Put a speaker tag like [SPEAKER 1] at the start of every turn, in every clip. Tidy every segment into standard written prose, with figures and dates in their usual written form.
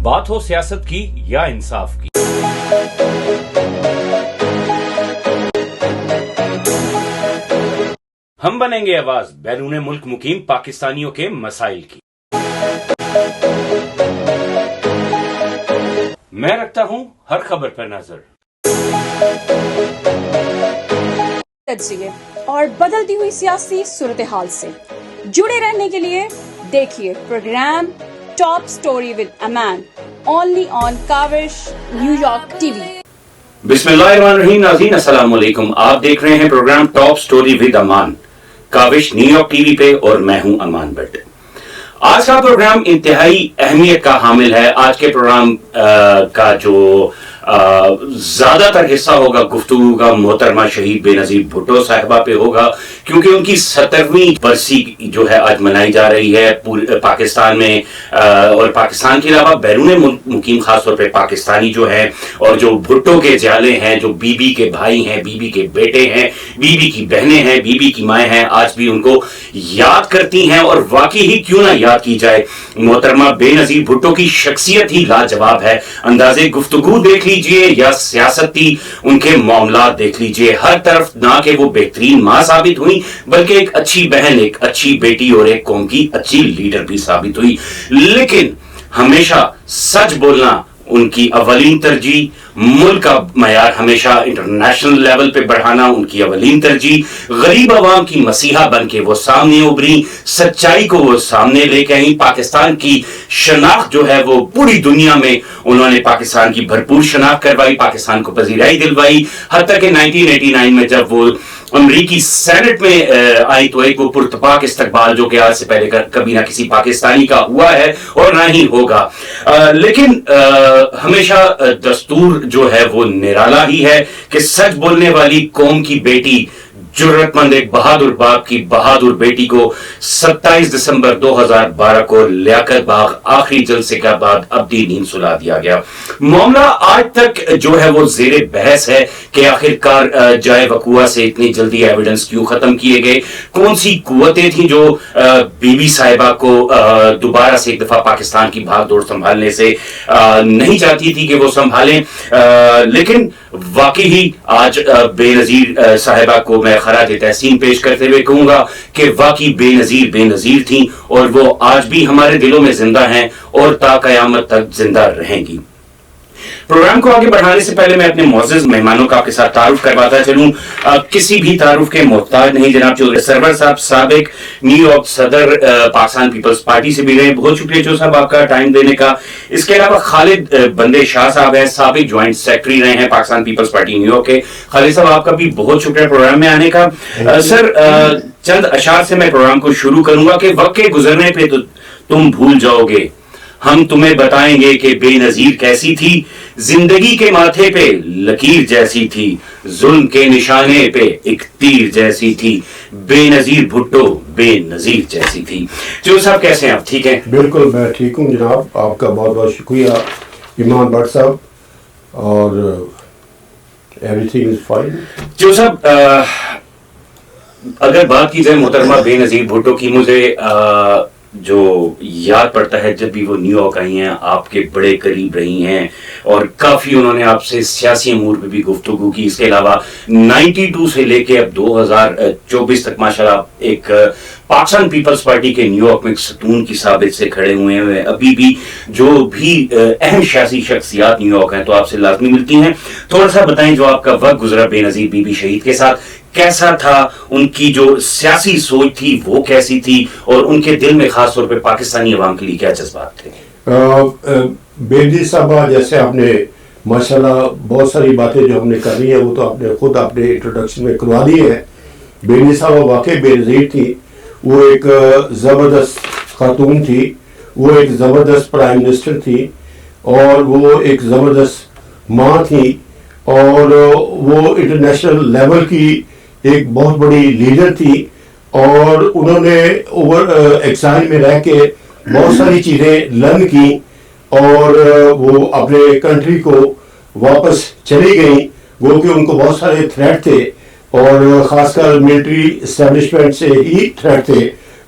[SPEAKER 1] بات ہو سیاست کی یا انصاف کی، ہم بنیں گے آواز بیرون ملک مقیم پاکستانیوں کے مسائل کی۔ میں رکھتا ہوں ہر خبر پر نظر،
[SPEAKER 2] تجزیے اور بدلتی ہوئی سیاسی صورتحال سے جڑے رہنے کے لیے دیکھیے پروگرام ٹاپ سٹوری ود امان only on Kawish new York T V.
[SPEAKER 1] بسم اللہ الرحمن الرحیم۔ ناظرین السلام علیکم، آپ دیکھ رہے ہیں پروگرام ٹاپ سٹوری ود امان کاوش نیو یارک ٹی وی پہ، اور میں ہوں امان بٹ۔ آج کا پروگرام انتہائی اہمیت کا حامل ہے۔ آج کے پروگرام کا جو زیادہ تر حصہ ہوگا گفتگو کا محترمہ شہید بے نظیر بھٹو صاحبہ پہ ہوگا، کیونکہ ان کی 70ویں برسی جو ہے آج منائی جا رہی ہے پورے پاکستان میں، اور پاکستان کے علاوہ بیرون ملک مقیم خاص طور پہ پاکستانی جو ہے، اور جو بھٹو کے جالے ہیں، جو بی بی کے بھائی ہیں، بی بی کے بیٹے ہیں، بی بی کی بہنیں ہیں، بی بی کی مائیں ہیں، آج بھی ان کو یاد کرتی ہیں۔ اور واقعی ہی کیوں نہ یاد کی جائے، محترمہ بے نظیر بھٹو کی شخصیت ہی لاجواب ہے۔ انداز گفتگو دیکھ لیجئے یا سیاستی ان کے معاملات دیکھ لیجئے، ہر طرف نہ کہ وہ بہترین ماں ثابت ہوئی، بلکہ ایک اچھی بہن، ایک اچھی بیٹی اور ایک قوم کی اچھی لیڈر بھی ثابت ہوئی۔ لیکن ہمیشہ سچ بولنا ان کی اولین ترجیح، ملک کا معیار ہمیشہ انٹرنیشنل لیول پہ بڑھانا ان کی اولین ترجیح، غریب عوام کی مسیحا بن کے وہ سامنے ابھری، سچائی کو وہ سامنے لے کے آئیں، پاکستان کی شناخت جو ہے وہ پوری دنیا میں انہوں نے پاکستان کی بھرپور شناخت کروائی، پاکستان کو پذیرائی دلوائی۔ حتیٰ کہ 1989 میں جب وہ امریکی سینٹ میں آئی تو ایک وہ پرتپاک استقبال جو کہ آج سے پہلے کبھی نہ کسی پاکستانی کا ہوا ہے اور نہ ہی ہوگا۔ لیکن ہمیشہ دستور جو ہے وہ نرالا ہی ہے کہ سچ بولنے والی قوم کی بیٹی، جرت مند ایک بہادر باپ کی بہادر بیٹی کو 27 دسمبر 2012 کو لیاقت باغ آخری جلسے کے بعد ابدی نیند سلا دیا گیا۔ معاملہ آج تک جو ہے وہ زیر بحث ہے کہ آخرکار جائے وقوع سے اتنی جلدی ایویڈنس کیوں ختم کیے گئے، کون سی قوتیں تھیں جو بی بی صاحبہ کو دوبارہ سے ایک دفعہ پاکستان کی بھاگ دوڑ سنبھالنے سے نہیں چاہتی تھی کہ وہ سنبھالیں۔ لیکن واقعی ہی آج بے نظیر صاحبہ کو میں خراج تحسین پیش کرتے ہوئے کہوں گا کہ واقعی بے نظیر تھیں، اور وہ آج بھی ہمارے دلوں میں زندہ ہیں اور تا قیامت تک زندہ رہیں گی۔ پروگرام کو آگے بڑھانے سے پہلے میں اپنے معزز مہمانوں کا آپ کے ساتھ تعارف کرواتا چلوں، کسی بھی تعارف کے محتاج نہیں۔ جناب چودھری سرور صاحب سابق نیو یارک صدر پاکستان پیپلز پارٹی سے بھی رہے ہیں، بہت شکریہ چودھری صاحب آپ کا ٹائم دینے کا۔ اس کے علاوہ خالد بندے شاہ صاحب ہیں، سابق جوائنٹ سیکرٹری رہے ہیں Pakistan peoples party New York کے۔ خالد صاحب آپ کا بھی بہت شکریہ پروگرام میں آنے کا۔ سر چند اشعار سے میں پروگرام کو شروع کروں گا کہ وقت کے گزرنے پہ تو تم بھول جاؤ گے، ہم تمہیں بتائیں گے کہ بے نظیر کیسی تھی، زندگی کے ماتھے پہ لکیر جیسی تھی، ظلم کے نشانے پہ ایک تیر جیسی تھی، بے نظیر بھٹو بے نظیر جیسی تھی۔ جو صاحب کیسے ہیں آپ؟ ٹھیک ہیں؟
[SPEAKER 3] بالکل میں ٹھیک ہوں جناب، آپ کا بہت بہت شکریہ ایمان بٹ صاحب، اور ایوری تھنگ از فائن۔
[SPEAKER 1] جو صاحب اگر بات کی جائے محترمہ بے نظیر بھٹو کی، مجھے جو یاد پڑتا ہے جب بھی وہ نیو یارک آئی ہیں، آپ کے بڑے قریب رہی ہیں اور کافی انہوں نے آپ سے سیاسی امور پہ بھی گفتگو کی۔ اس کے علاوہ 92 سے لے کے اب 2024 تک ماشاءاللہ ایک پاکستان پیپلز پارٹی کے نیو یارک میں ایک ستون کی ثابت سے کھڑے ہوئے ہیں۔ ابھی بھی جو بھی اہم سیاسی شخصیات نیو یارک ہیں تو آپ سے لازمی ملتی ہیں۔ تھوڑا سا بتائیں جو آپ کا وقت گزرا بے نظیر بی بی شہید کے ساتھ کیسا تھا، ان کی جو سیاسی سوچ تھی وہ کیسی تھی، اور ان کے دل میں خاص طور پہ پاکستانی عوام کے لیے کیا جذبات تھے؟
[SPEAKER 3] بیدی صاحبہ جیسے آپ نے ماشاءاللہ بہت ساری باتیں جو ہم نے کر رہی ہیں وہ تو آپ نے خود اپنے انٹروڈکشن میں کروا دی ہے۔ بیدی صاحبہ واقعی بے نظیر تھی، وہ ایک زبردست خاتون تھی، وہ ایک زبردست پرائم منسٹر تھی، اور وہ ایک زبردست ماں تھی، اور وہ انٹرنیشنل لیول کی ایک بہت بڑی لیڈر تھی، اور انہوں نے اوور ایکسائل میں رہ کے بہت ساری چیزیں لرن کی، اور وہ اپنے کنٹری کو واپس چلی گئیں، وہ کہ ان کو بہت سارے تھریٹ تھے، اور خاص کر ملٹری اسٹیبلشمنٹ سے ہی تھریٹ تھے،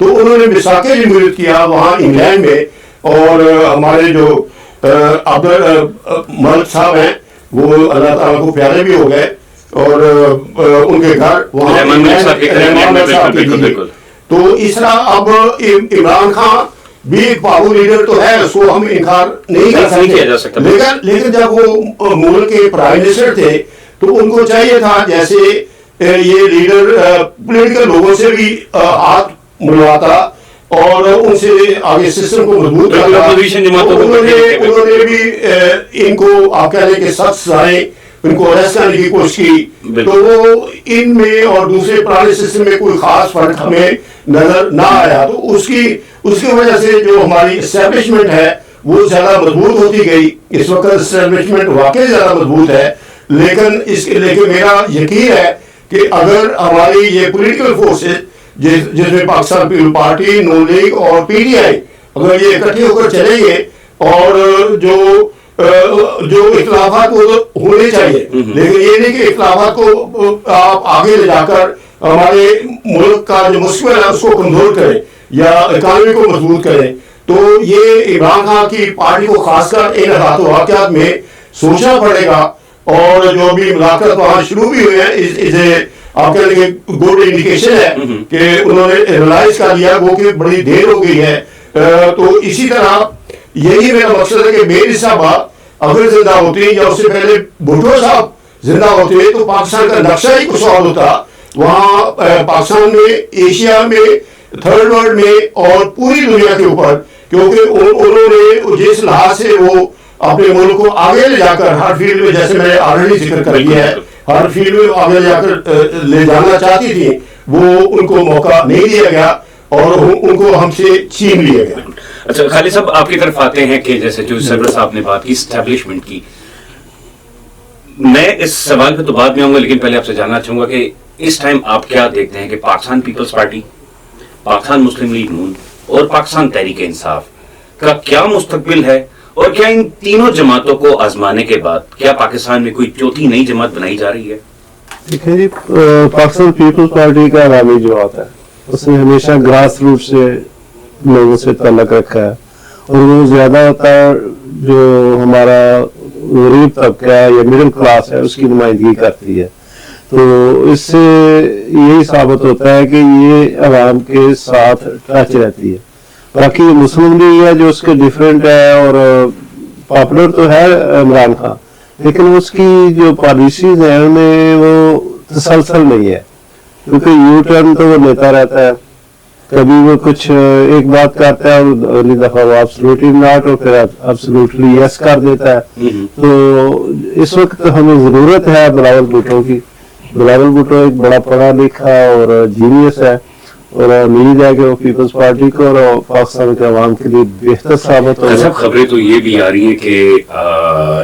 [SPEAKER 3] تو انہوں نے وثاقے جمہوریت کیا وہاں انگلینڈ میں، اور ہمارے جو عبد ملک صاحب ہیں وہ اللہ تعالیٰ کو پیارے بھی ہو گئے، اور ان کے گھر وہاں
[SPEAKER 1] رحمان ملک صاحب کے
[SPEAKER 3] گھر. تو اس طرح اب عمران خان بھی ایک پاور لیڈر تو ہے، اس کو ہم انکار نہیں کر سکتے، لیکن جب وہ ملک کے پرائم منسٹر تھے تو ان کو چاہیے تھا جیسے یہ لیڈر پولیٹیکل لوگوں سے بھی ہاتھ ملواتا اور ان سے آگے سسٹم کو مضبوط کرتا. انہوں نے بھی ان کو آپ کہہ لیں کہ سخت سزائیں ان کو اریسٹ کرنے کی کوشش کی، تو وہ ان میں اور دوسرے پرانے سسٹم میں کوئی خاص فرق ہمیں نظر نہ آیا. تو اس کی وجہ سے جو ہماری اسٹیبلشمنٹ ہے وہ زیادہ مضبوط ہوتی گئی. اس وقت اسٹیبلشمنٹ واقعی زیادہ مضبوط ہے، لیکن میرا یقین ہے کہ اگر ہماری یہ پولیٹیکل فورسز جس میں پاکستان پیپل پارٹی، نون لیگ اور پی ٹی آئی، اگر یہ اکٹھے ہو کر چلیں گے اور جو اختلافات ہونے چاہیے، لیکن یہ نہیں کہ اختلافات کو آپ آگے لے جا کر ہمارے ملک کا جو مستقبل ہے اس کو کمزور کریں یا اکانومی کو مضبوط کریں. تو یہ عمران خان کی پارٹی کو خاص کر ان حالات و واقعات میں سوچنا پڑے گا. اور جو بھی مذاکرات وہاں شروع بھی ہوئے ہیں، اسے آپ کہہ لیں گے گڈ انڈیکیشن ہے کہ انہوں نے ریلائز کر لیا وہ کہ بڑی دیر ہو گئی ہے. تو اسی طرح یہی میرا مقصد ہے کہ میر صاحب اگر زندہ ہوتے یا اس سے پہلے بھٹو صاحب زندہ ہوتے تو پاکستان کا نقشہ ہی کچھ اور ہوتا. وہاں پاکستان میں، ایشیا میں، تھرڈ ورلڈ میں اور پوری دنیا کے اوپر، کیونکہ انہوں نے جس لحاظ سے وہ اپنے ملک کو آگے لے جا کر ہر فیلڈ میں، جیسے میں نے آلریڈی ذکر کر لیا ہے، ہر فیلڈ میں آگے لے جا کر لے جانا چاہتی تھی، وہ ان کو موقع نہیں دیا گیا اور ان کو ہم سے چھین لیا گیا.
[SPEAKER 1] اچھا خالد صاحب آپ کی طرف آتے ہیں کہ جیسے جو سرور صاحب نے بات کی اسٹیبلشمنٹ کی، میں اس سوال پہ تو بعد میں آؤں گا، لیکن پہلے آپ سے جاننا چاہوں گا کہ اس ٹائم آپ کیا دیکھتے ہیں کہ پاکستان پیپلز پارٹی، پاکستان مسلم لیگ نون اور پاکستان تحریک انصاف کا کیا مستقبل ہے، اور کیا ان تینوں جماعتوں کو آزمانے کے بعد کیا پاکستان میں کوئی چوتھی نئی جماعت بنائی جا رہی ہے؟
[SPEAKER 4] دیکھیں جی، پاکستان پیپلز پارٹی کا عوامی جماعت ہے، اس نے ہمیشہ گراس روٹ سے لوگوں سے تعلق رکھا ہے، اور وہ زیادہ تر جو ہمارا غریب طبقہ ہے یا مڈل کلاس ہے اس کی نمائندگی کرتی ہے. تو اس سے یہی ثابت ہوتا ہے کہ یہ عوام کے ساتھ ٹچ رہتی ہے. باقی مسلم لیگ ہے جو اس کے ڈیفرنٹ ہے، اور پاپولر تو ہے عمران خان، لیکن اس کی جو پالیسیز ہیں ان میں وہ تسلسل نہیں ہے، کیونکہ یو ٹرن تو وہ لیتا رہتا ہے. کبھی وہ کچھ ایک بات کرتا ہے اور اگلی دفعہ وہ ایبسولوٹلی ناٹ اور پھر ایبسولوٹلی یس کر دیتا ہے. تو اس وقت ہمیں ضرورت ہے بلاول بھٹو کی. بلاول بھٹو ایک بڑا پڑھا لکھا اور جینیس ہے، اور امید ہے کہ وہ پیپلز پارٹی کو اور پاکستان کے عوام کے لیے بہتر ثابت ہوگا.
[SPEAKER 1] خبریں تو یہ بھی آ رہی ہیں کہ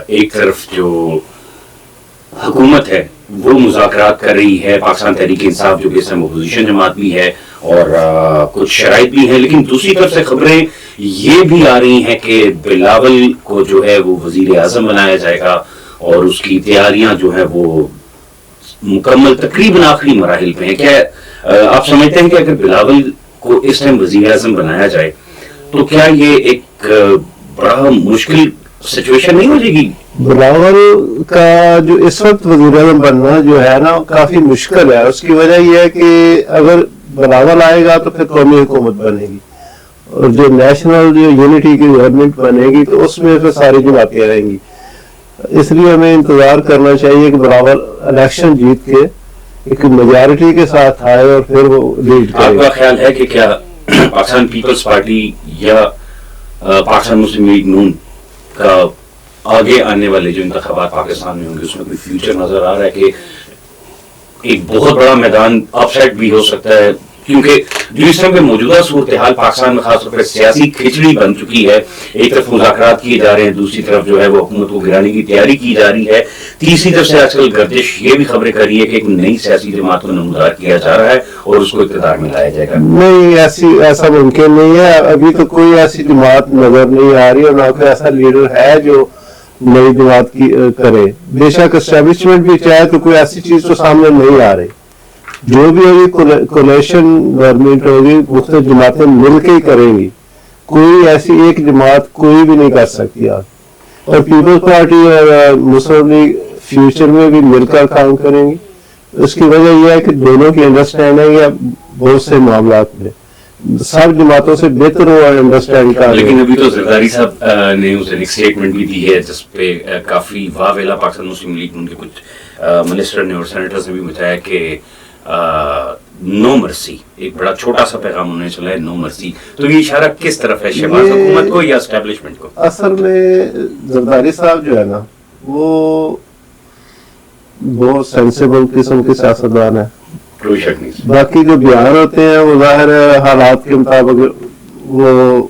[SPEAKER 1] ایک طرف جو حکومت ہے وہ مذاکرات کر رہی ہے، پاکستان تحریک انصاف جو کہ اس میں اپوزیشن جماعت بھی ہے اور کچھ شرائط بھی ہیں، لیکن دوسری طرف سے خبریں یہ بھی آ رہی ہیں کہ بلاول کو جو ہے وہ وزیر اعظم بنایا جائے گا، اور اس کی تیاریاں جو ہیں وہ مکمل تقریباً آخری مراحل پہ ہیں. کیا آپ سمجھتے ہیں کہ اگر بلاول کو اس ٹائم وزیر اعظم بنایا جائے تو کیا یہ ایک بڑا مشکل سچویشن نہیں ہو جائے گی؟
[SPEAKER 4] بلاول کا جو اس وقت وزیر اعظم بننا جو ہے نا کافی مشکل ہے. اس کی وجہ یہ ہے کہ اگر بلاول آئے گا تو پھر قومی حکومت بنے گی، اور جو نیشنل جو یونٹی کی گورنمنٹ بنے گی تو اس میں پھر ساری جماعتیں رہیں گی. اس لیے ہمیں انتظار کرنا چاہیے کہ بلاول الیکشن جیت کے ایک میجارٹی کے ساتھ آئے اور پھر وہ لیڈ کرے.
[SPEAKER 1] آپ کا خیال ہے کہ کیا پاکستان پیپلز پارٹی یا پاکستان مسلم لیگ نون کا آگے آنے والے جو انتخابات پاکستان میں ہوں گے اس میں کوئی فیوچر نظر آ رہا ہے کہ ایک بہت بڑا میدان اپ سیٹ بھی ہو سکتا ہے؟ کیونکہ جو اس طرح کے موجودہ صورتحال پاکستان میں خاص طور پر سیاسی کھچڑی بن چکی ہے، ایک طرف مذاکرات کیے جا رہے ہیں، دوسری طرف جو ہے وہ حکومت کو گرانے کی تیاری کی جا رہی ہے، تیسری طرف سے آج کل گردش یہ بھی خبریں کر رہی ہے کہ ایک نئی سیاسی جماعت کو نمودار کیا جا رہا ہے اور اس کو اقتدار میں لایا جائے گا.
[SPEAKER 4] نہیں، ایسا ممکن نہیں ہے. ابھی تو کوئی ایسی جماعت نظر نہیں آ رہی اور نہ کوئی ایسا لیڈر ہے جو نئی جماعت کی کرے. بے شک اسٹیبلشمنٹ بھی چاہے تو کوئی ایسی چیز تو سامنے نہیں آ رہی. جو بھی ہوگی کولیشن گورنمنٹ ہوگی مختلف جماعتیں مل کے ہی کریں گی, کوئی ایسی ایک جماعت کوئی بھی نہیں کر سکتی آج. اور پیپلز پارٹی اور مسلم لیگ فیوچر میں بھی مل کر کام کریں گی. اس کی وجہ یہ ہے کہ دونوں کی انڈرسٹینڈنگ ہے بہت سے معاملات میں, سب جماعتوں سے بہتر ہو انڈرسٹینڈ کر.
[SPEAKER 1] لیکن ابھی تو زرداری صاحب نے اس ایک اسٹیٹمنٹ بھی دی ہے جس پہ کافی واویلا پاکستان مسلم لیگ ان کے کچھ منسٹر نے اور سینیٹرز نے بھی بتایا کہ نو مرسی, ایک بڑا چھوٹا سا پیغام انہوں نے چلا ہے, نو مرسی. تو یہ اشارہ کس طرف ہے, شہباز حکومت کو یا اسٹیبلشمنٹ کو؟
[SPEAKER 4] اصل میں زرداری صاحب جو ہے نا وہ بہت سینسیبل قسم کے سیاستدان ہے,
[SPEAKER 1] کوئی شک نہیں.
[SPEAKER 4] باقی جو بیان ہوتے ہیں وہ ظاہر حالات کے مطابق وہ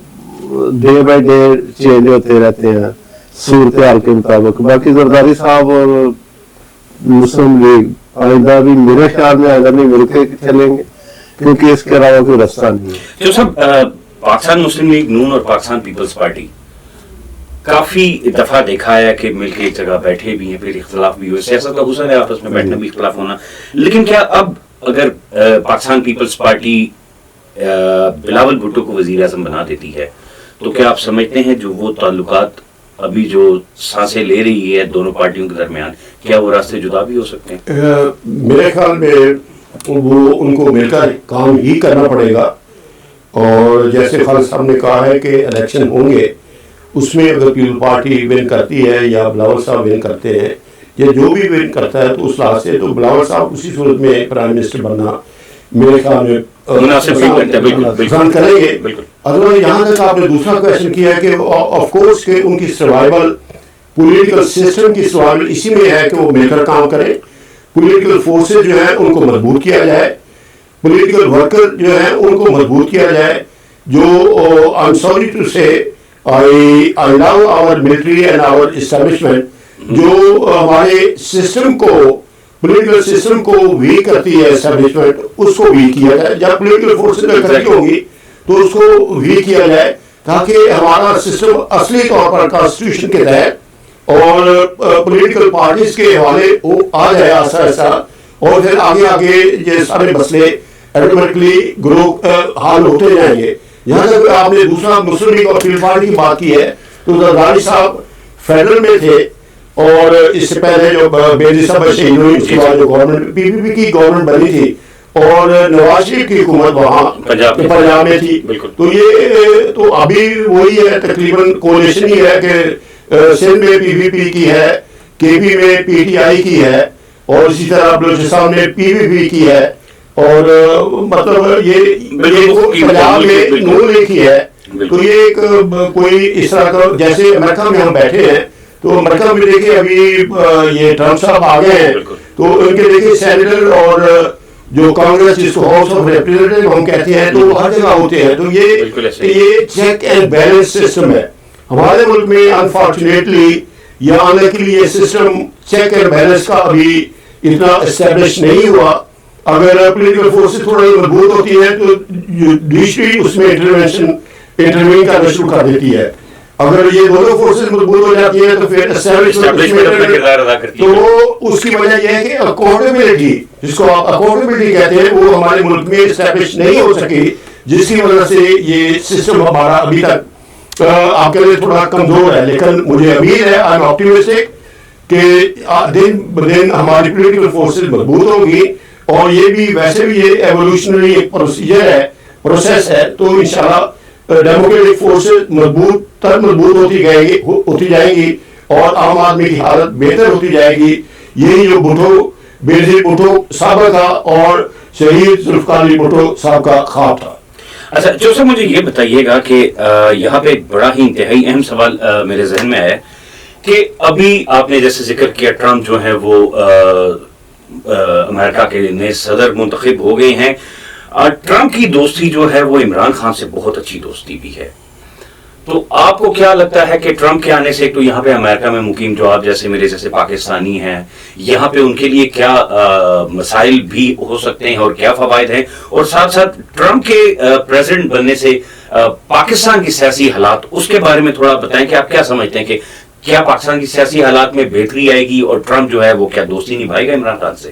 [SPEAKER 4] ڈے بائی ڈے چینج ہوتے رہتے ہیں صورتحال کے مطابق. باقی زرداری صاحب اور مسلم لیگ آئندہ بھی میرے خیال میں آئندہ بھی مل کے چلیں گے, کیونکہ اس کے علاوہ کوئی رستہ نہیں ہے.
[SPEAKER 1] جو سب پاکستان مسلم لیگ نون اور پاکستان پیپلز پارٹی کافی دفعہ دیکھا ہے کہ مل کے ایک جگہ بیٹھے بھی ہیں, پھر اختلاف بھی ہوئے, سیاست کا حسن ہے آپس میں بیٹھنا بھی اختلاف ہونا. لیکن کیا اب اگر پاکستان پیپلز پارٹی بلاول بھٹو کو وزیر اعظم بنا دیتی ہے تو کیا آپ سمجھتے ہیں جو وہ تعلقات ابھی جو سانسیں لے رہی ہے دونوں پارٹیوں کے درمیان, کیا وہ راستے جدا بھی ہو سکتے ہیں؟
[SPEAKER 3] میرے خیال میں وہ ان کو مل کر کام ہی کرنا پڑے گا. اور جیسے خالد صاحب نے کہا ہے کہ الیکشن ہوں گے, اس میں اگر پیپل پارٹی ون کرتی ہے یا بلاول صاحب ون کرتے ہیں یا جو بھی ون کرتا ہے تو اس لحاظ سے تو بلاول صاحب اسی صورت میں پرائم منسٹر بننا میرے خیال میں پسند کریں گے. ادروائز یہاں تک آپ نے دوسرا کویشچن کیا ہے کہ آف کورس کہ ان کی سروائیول پولیٹیکل سسٹم کی سروائیول اسی میں ہے کہ وہ مل کر کام کریں, پولیٹیکل فورسز جو ہیں ان کو مضبوط کیا جائے, پولیٹیکل ورکر جو ہیں ان کو مضبوط کیا جائے. جو آئی ایم سوری ٹو سے I love our military and our establishment, جو ہمارے سسٹم کو پولیٹیکل سسٹم کو ویک کرتی ہے اسٹیبلشمنٹ, اس کو ویک کیا جائے. جب پولیٹیکل فورسز اکٹھی ہوگی تو اس کو ویک کیا جائے تاکہ ہمارا سسٹم اصلی طور پر کانسٹیٹیوشن کے تحت اور پولیٹیکل پارٹیز کے حوالے آ جائے آہستہ آہستہ, اور پھر آگے آگے یہ سارے مسئلے آٹومیٹکلی گرو حل ہوتے جائیں گے. یہاں تک آپ نے دوسرا مسلم لیگ اور پیپلز پارٹی کی بات کی ہے تو زرداری صاحب فیڈرل میں تھے, اور اس سے پہلے جو بینظیر صاحب شہید ہوئی اس کے بعد جو گورنمنٹ پی پی پی کی گورنمنٹ بنی تھی اور نواز شریف کی حکومت وہاں پنجاب میں تھی. تو یہ تو ابھی وہی ہے تقریباً کولیشن ہی ہے کہ سندھ میں پی پی پی کی ہے, کے پی میں پی ٹی آئی کی ہے, اور اسی طرح بلوچستان میں پی پی پی کی ہے, اور مطلب یہ پنجاب میں نون لیگ کی ہے. تو یہ ایک کوئی اس طرح کا جیسے امریکہ میں ہم بیٹھے ہیں تو امریکہ میں دیکھیں ابھی یہ ٹرمپ صاحب آ گئے ہیں تو ان کے دیکھیں سینیٹر اور جو کانگریس جس کو ہاؤس آف ریپرزینٹیٹیو ہم کہتے ہیں تو ہر جگہ ہوتے ہیں. تو یہ چیک اینڈ بیلنس سسٹم ہے. ہمارے ملک میں انفارچونیٹلی یا انلکیلی یہ سسٹم چیک اینڈ بیلنس کا ابھی اتنا اسٹیبلش نہیں ہوا. اگر پولیٹیکل فورسز تھوڑا مضبوط ہوتی ہے تو جوڈیشری اس میں انٹروین کرنا شروع کر دیتی ہے. اگر یہ دونوں فورسز مضبوط ہو جاتی ہیں تو پھر تو اس کی وجہ یہ ہے کہ اکاؤنٹیبلٹی جس کو آپ اکاؤنٹیبلٹی کہتے ہیں وہ ہمارے ملک میں اسٹیبلش نہیں ہو سکی, جس کی وجہ سے یہ سسٹم ہمارا ابھی تک آپ کے لیے تھوڑا کمزور ہے. لیکن مجھے امید ہے, آئی ایم آپٹیمسٹک کہ دن بدن ہماری پولیٹیکل فورسز مضبوط ہوگی, اور یہ بھی ویسے بھی یہ ایوولوشنری ایک پروسیجر ہے, پروسیس ہے. تو انشاءاللہ ڈیموکریٹک فورسز مضبوط ہوتی جائیں گی اور عام آدمی کی حالت بہتر ہوتی جائے گی. یہی جو بینظیر بھٹو صاحب کا اور شہید ذوالفقار علی بھٹو صاحب کا خواب تھا.
[SPEAKER 1] اچھا جو سر مجھے یہ بتائیے گا کہ یہاں پہ بڑا ہی انتہائی اہم سوال میرے ذہن میں آیا کہ ابھی آپ نے جیسے ذکر کیا ٹرمپ جو ہے وہ امریکہ کے نئے صدر منتخب ہو گئے ہیں. ٹرمپ کی دوستی جو ہے وہ عمران خان سے بہت اچھی دوستی بھی ہے. تو آپ کو کیا لگتا ہے کہ ٹرمپ کے آنے سے ایک تو یہاں پہ امریکہ میں مقیم جو آپ جیسے میرے جیسے پاکستانی ہیں یہاں پہ ان کے لیے کیا مسائل بھی ہو سکتے ہیں اور کیا فوائد ہیں, اور ساتھ ساتھ ٹرمپ کے پریزیڈنٹ بننے سے پاکستان کی سیاسی حالات اس کے بارے میں تھوڑا بتائیں کہ آپ کیا سمجھتے ہیں کہ کیا پاکستان کی سیاسی حالات میں بہتری آئے گی اور ٹرمپ جو ہے وہ کیا دوستی نبھائے گا عمران خان سے؟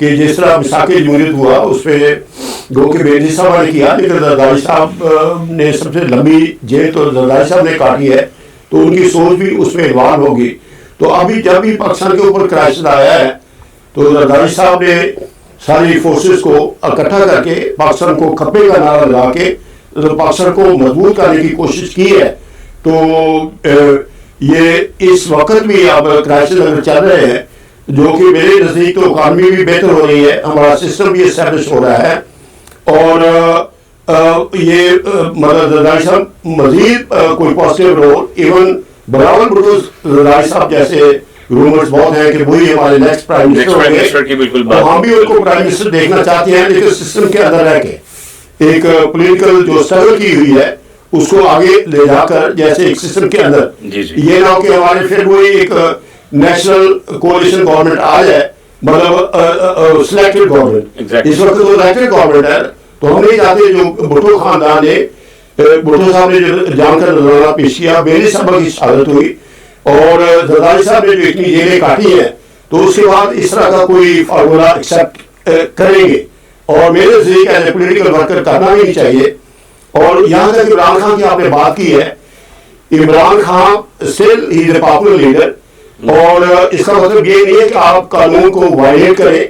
[SPEAKER 3] کہ جس طرح مساق جمہوریت ہوا اس پہ گو کہ بینظیر صاحب نے کیا، لیکن زرداری صاحب نے سب سے لمبی جیل تو زرداری صاحب نے کاٹی ہے، تو ان کی سوچ بھی اس میں انوالو ہوگی. تو ابھی جب بھی پاکستان کے اوپر کرائسس آیا ہے تو زرداری صاحب نے ساری فورسز کو اکٹھا کر کے پاکستان کو کھپے کا نعرہ لگا کے پاکستان کو مضبوط کرنے کی کوشش کی ہے. تو یہ اس وقت بھی اب کرائسس اگر چل رہے ہیں جو کہ میرے نزدیک تو اکانومی بھی بہتر ہو رہی ہے، ہمارا سسٹم بھی اسٹیبلش ہو رہا ہے، اور یہ مطلب زرداری صاحب مزید کوئی positive role, even Bilawal Bhutto Zardari صاحب جیسے رومرز بہت ہیں کہ وہی ہمارے نیکسٹ پرائم منسٹر ہوں گے، تو ہم بھی ان کو پرائم منسٹر دیکھنا چاہتے ہیں، لیکن سسٹم کے اندر رہ کے ایک پولیٹیکل جو اسٹرگل کی ہوئی ہے اس کو آگے لے جا کر، جیسے ایک سسٹم کے اندر یہ نہ ہو کہ ہمارے پھر وہی ایک نیشنل کوalition گورنمنٹ آ جائے، مطلب سلیکٹڈ گورنمنٹ. اس وقت تو الیکٹڈ گورنمنٹ ہے، تو ہم نہیں چاہتے جو بھٹو خاندان نے، بھٹو صاحب نے جو جان کر نظرانہ پیش کیا، بینظیر صاحب کی شہادت ہوئی اور زرداری صاحب نے جو اتنی جیلیں کاٹی ہیں، تو اس کے بعد اس طرح کا کوئی فارمولا ایکسیپٹ کریں گے، اور میرے نزدیک ایز اے پولیٹیکل ورکر کرنا بھی نہیں چاہیے. اور یہاں تک عمران خان کی آپ نے بات کی ہے، Imran Khan still he is a popular leader, اور اس کا مطلب یہ نہیں ہے کہ آپ قانون کو وائلیٹ کریں،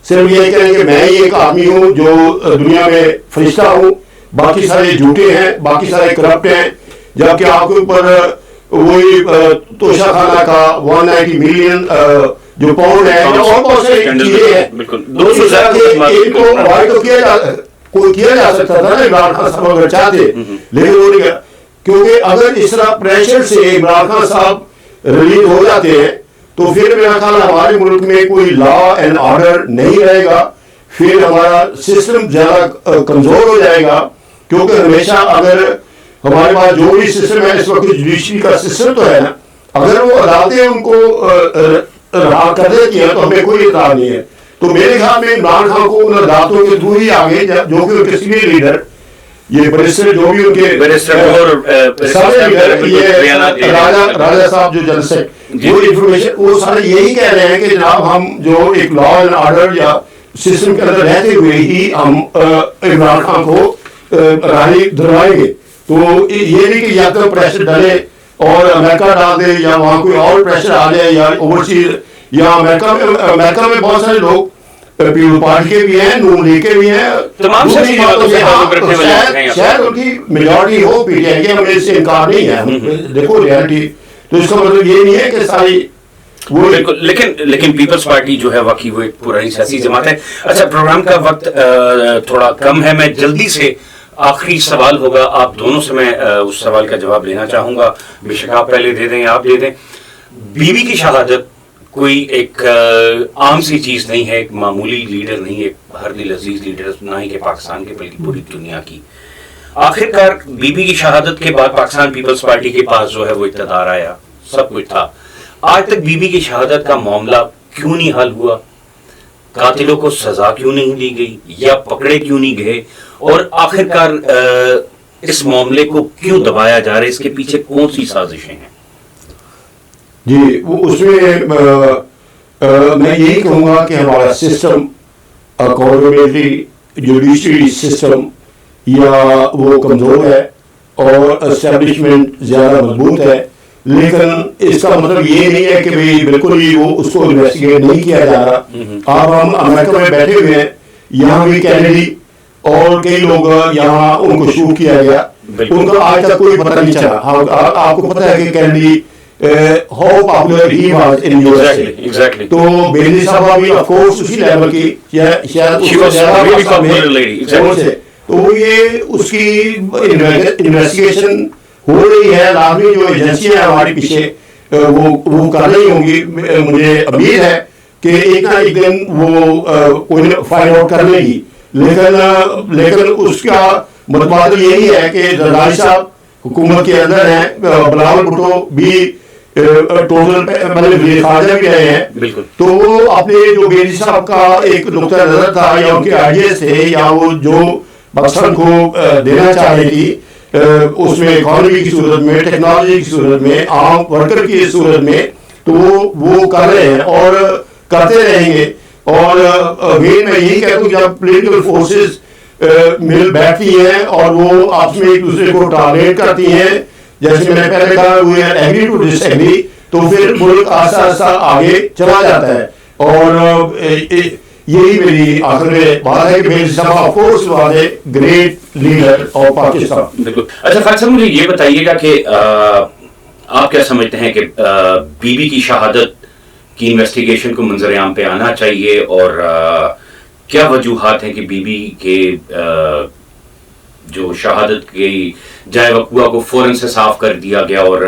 [SPEAKER 3] صرف یہ کہیں کہ میں ایک آدمی ہوں جو دنیا میں فرشتہ ہوں، باقی سارے جھوٹے ہیں، باقی سارے کرپٹ ہیں، جبکہ آپ کے اوپر وہی توشہ خانہ کا 190 ملین جو پاؤنڈ ہے اور بہت ساری چیزیں ہیں، ان کو اوائڈ تو کیا جا سکتا تھا نا عمران خان صاحب اگر چاہتے، لیکن وہ نہیں کیا، کیونکہ اگر اس طرح پریشر سے عمران خان صاحب ریلیز ہو جاتے ہیں تو پھر میرا خیال ہمارے ملک میں کوئی لا اینڈ آرڈر نہیں رہے گا، پھر ہمارا سسٹم زیادہ کمزور ہو جائے گا. کیونکہ ہمیشہ اگر ہمارے پاس جو بھی سسٹم ہے اس وقت جوڈیشری کا سسٹم تو ہے نا، اگر وہ عدالتیں ان کو رہا کر دیتی ہیں تو ہمیں کوئی اعتراض نہیں ہے. تو میرے خیال میں عمران خان کو ان عدالتوں کے تھرو ہی آگے جو کہ ان کے سینئر لیڈر یہ برسٹر جو بھی ان کے راجہ صاحب جو جنرل سیکرٹری وہ انفارمیشن وہ سارے یہی کہہ رہے ہیں کہ جناب ہم جو ایک لا اینڈ آرڈر یا سسٹم کے اندر رہتے ہوئے ہی ہم عمران خان کو راہی دلوائیں گے. تو یہ نہیں کہ یا تو پریشر ڈالے اور امریکہ ڈال دے یا وہاں کوئی اور پریشر آ جائے یا اوورسیز یا امریکہ میں بہت سارے لوگ پیپل پارٹی کے بھی ہیں، نون لیگ کے بھی ہیں، شاید ان کی majority who P T I کے، ہمیں اس سے انکار نہیں ہے، دیکھو ریالٹی. تو اس کا مطلب یہ نہیں ہے کہ ساری
[SPEAKER 1] بالکل، لیکن پیپلز پارٹی جو ہے واقعی وہ ایک پرانی سیاسی جماعت ہے. اچھا، پروگرام کا وقت تھوڑا کم ہے، میں جلدی سے آخری سوال ہوگا آپ دونوں سے میں اس سوال کا جواب لینا چاہوں گا، بے شک آپ پہلے دے دیں یا آپ دے دیں. بیوی کی شہادت کوئی ایک عام سی چیز نہیں ہے، ایک معمولی لیڈر نہیں، ایک ہر دل عزیز لیڈر نہ ہی کہ پاکستان کے بلکہ پوری دنیا کی. آخر کار بیوی کی شہادت کے بعد پاکستان پیپلز پارٹی کے پاس جو ہے وہ اقتدار آیا، سب کچھ تھا. آج تک بیوی کی شہادت کا معاملہ کیوں نہیں حل ہوا؟ قاتلوں کو سزا کیوں نہیں دی گئی یا پکڑے کیوں نہیں گئے؟ اور آخر کار اس معاملے کو کیوں دبایا جا رہا ہے؟ اس کے پیچھے کون سی سازشیں ہیں؟
[SPEAKER 3] جی، اس میں میں یہی کہوں گا کہ ہمارا سسٹم اکاؤنٹیبلٹی جوڈیشری سسٹم یا وہ کمزور ہے اور اسٹیبلشمنٹ زیادہ مضبوط ہے، لیکن اس کا مطلب یہ نہیں ہے کہ بھئی بالکل ہی وہ اس کو انویسٹیگیٹ نہیں کیا جا رہا. اب ہم امریکہ میں بیٹھے ہوئے ہیں، یہاں بھی کینیڈی اور کئی لوگ یہاں ان کو شوٹ کیا گیا، ان کا آج تک کوئی پتہ نہیں چلا. آپ کو پتہ ہے کہ Kennedy how popular he was in USA. تو بینظیر صاحبہ بھی of course اسی لیول کی شاید تو یہ اس کی انویسٹیگیشن ہو رہی ہے، لازمی جو ایجنسیاں ہیں ہمارے پیچھے وہ کر رہی ہوں گی. مجھے امید ہے کہ ایک نہ ایک دن وہ فائنڈ آؤٹ کر لے گی، لیکن اس کا متبادل یہی ہے کہ زرداری صاحب حکومت کے اندر ہیں، بلاول بھٹو بھی ٹوٹل پہلے وزیر خارجہ بھی رہے ہیں، تو وہ اپنے جو بینظیر صاحب کا ایک نقطہ نظر تھا یا ان کے آئیڈیاز تھے یا وہ جو پاکستان کو دینا چاہ رہی تھی اس میں اکانومی کی صورت میں، ٹیکنالوجی کی صورت میں، عام ورکر کی صورت میں، تو وہ کر رہے ہیں اور کرتے رہیں گے. اور اگین میں یہی کہتا ہوں جب پولیٹیکل فورسز مل بیٹھتی ہیں اور وہ آپس میں ایک دوسرے کو ٹارگیٹ کرتی ہیں، جیسے میں نے پہلے کہا we are agree to disagree, تو پھر ملک آہستہ آہستہ آگے چلا جاتا ہے. اور یہی میری آخر میں بات ہے کہ Benazir of course was a great leader of Pakistan.
[SPEAKER 1] بالکل. اچھا خالد صاحب مجھے یہ بتائیے گا کہ آپ کیا سمجھتے ہیں کہ بی بی کی شہادت کی انویسٹیگیشن کو منظر عام پہ آنا چاہیے، اور کیا وجوہات ہیں کہ بی بی کے جو شہادت کی جائے وقوع کو فوراً سے صاف کر دیا گیا اور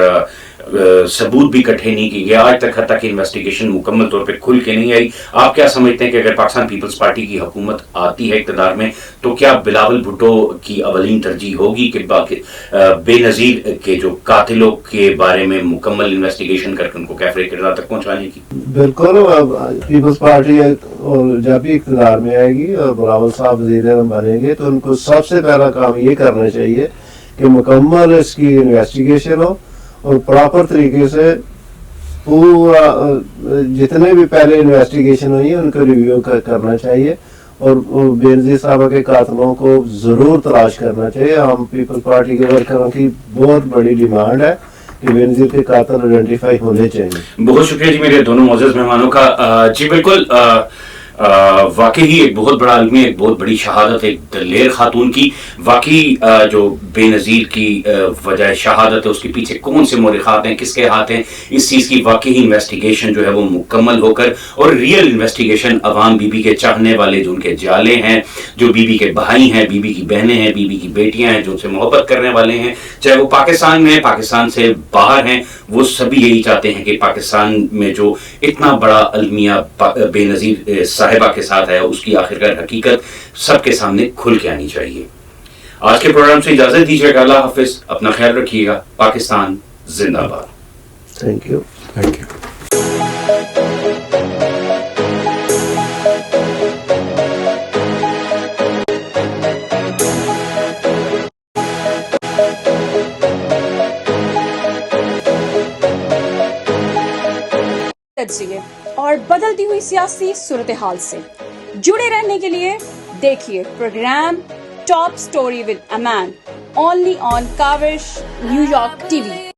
[SPEAKER 1] ثبوت بھی اکٹھے نہیں کی گیا، آج تک حتیٰ کہ انویسٹیگیشن مکمل طور پہ کھل کے نہیں آئی. آپ کیا سمجھتے ہیں کہ اگر پاکستان پیپلز پارٹی کی حکومت آتی ہے اقتدار میں تو کیا بلاول بھٹو کی اولین ترجیح ہوگی کہ بے نظیر کے جو قاتلوں کے بارے میں مکمل انویسٹیگیشن کر کے ان کو کیفر کردار تک پہنچانے کی؟
[SPEAKER 4] بالکل. پیپلز پارٹی جب بھی اقتدار میں آئے گی اور بلاول صاحب وزیر اعظم بنیں گے تو ان کو سب سے پہلا کام یہ کرنا چاہیے کہ مکمل اس کی انویسٹیگیشن ہو اور پراپر طریقے سے پورا جتنے بھی پہلے انویسٹیگیشن ہوئی ہے ان کو ریویو کرنا چاہیے اور بے نظیر صاحبہ کے قاتلوں کو ضرور تلاش کرنا چاہیے. ہم پیپل پارٹی کے ورکروں کی بہت بڑی ڈیمانڈ ہے کہ بے نظیر کے قاتل آئیڈینٹیفائی ہونے چاہیے.
[SPEAKER 1] بہت شکریہ جی میرے دونوں معزز مہمانوں کا. جی بالکل واقعی ایک بہت بڑا عالمی، ایک بہت بڑی شہادت ایک دلیر خاتون کی. واقعی جو بے نظیر کی وجہ شہادت ہے اس کے پیچھے کون سے مورخات ہیں، کس کے ہاتھ ہیں، اس چیز کی واقعی انویسٹیگیشن جو ہے وہ مکمل ہو کر اور ریئل انویسٹیگیشن عوام بی بی کے چاہنے والے جو ان کے جالے ہیں، جو بی بی کے بھائی ہیں، بی بی کی بہنیں ہیں، بی بی کی بیٹیاں ہیں، جو ان سے محبت کرنے والے ہیں، چاہے وہ پاکستان میں ہیں، پاکستان سے باہر ہیں، وہ سبھی یہی چاہتے ہیں کہ پاکستان میں جو اتنا بڑا المیہ بے نظیر صاحبہ کے ساتھ ہے اس کی آخرکار حقیقت سب کے سامنے کھل کے آنی چاہیے. آج کے پروگرام سے اجازت دیجیے گا. اللہ حافظ. اپنا خیال رکھیے گا. پاکستان زندہ باد.
[SPEAKER 4] Thank you.
[SPEAKER 3] Thank you.
[SPEAKER 2] تجزیے اور بدلتی ہوئی سیاسی صورتحال سے جڑے رہنے کے لیے دیکھیے پروگرام ٹاپ سٹوری ود امان only on Kawish new York T V.